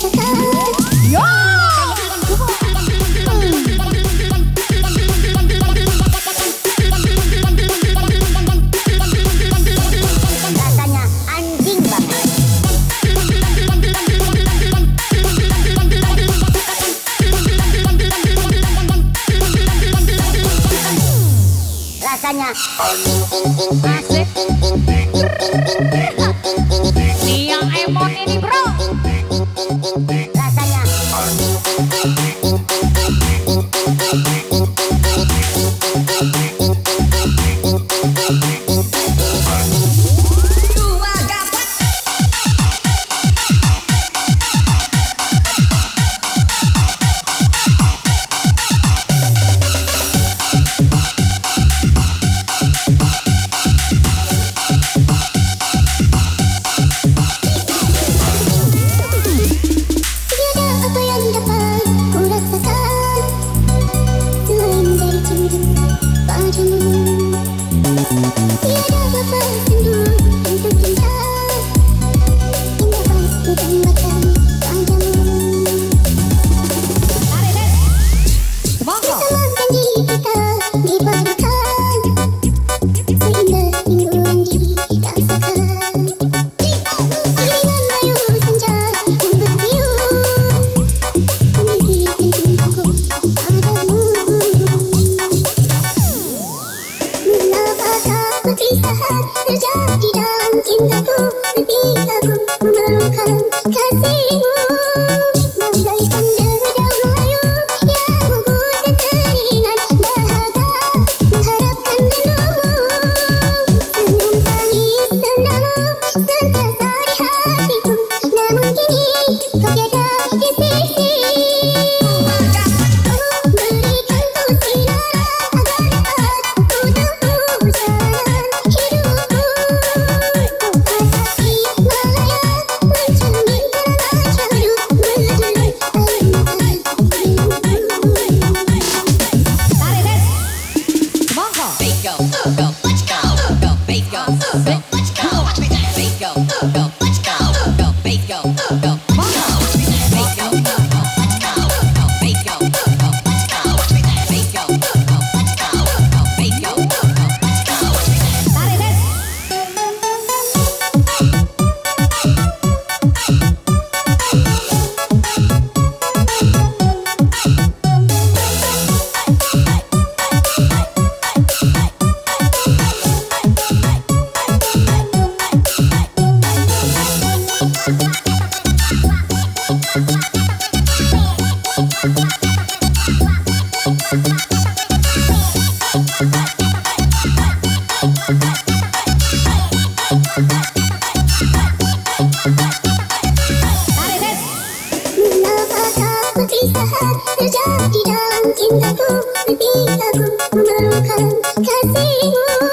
Asik. Nih yang Emond ini bro. Rasanya terjadi dalam cintaku, lebih aku memerlukan kasihmu. Bagaikan dedaunan layu yang gugur dan teringat, dahaga mengharapkan rindumu. Senyum tangis sendamu sentiasa di hatiku, namun kini kau tiada di sisi. Berikan ku sinar agar dapat ku tempuh jalan hidupku. Tasik Malaya mencerminkan masa hidup berjulur perpisahan terjadi dalam cintaku, lebih aku memerlukan kasihmu.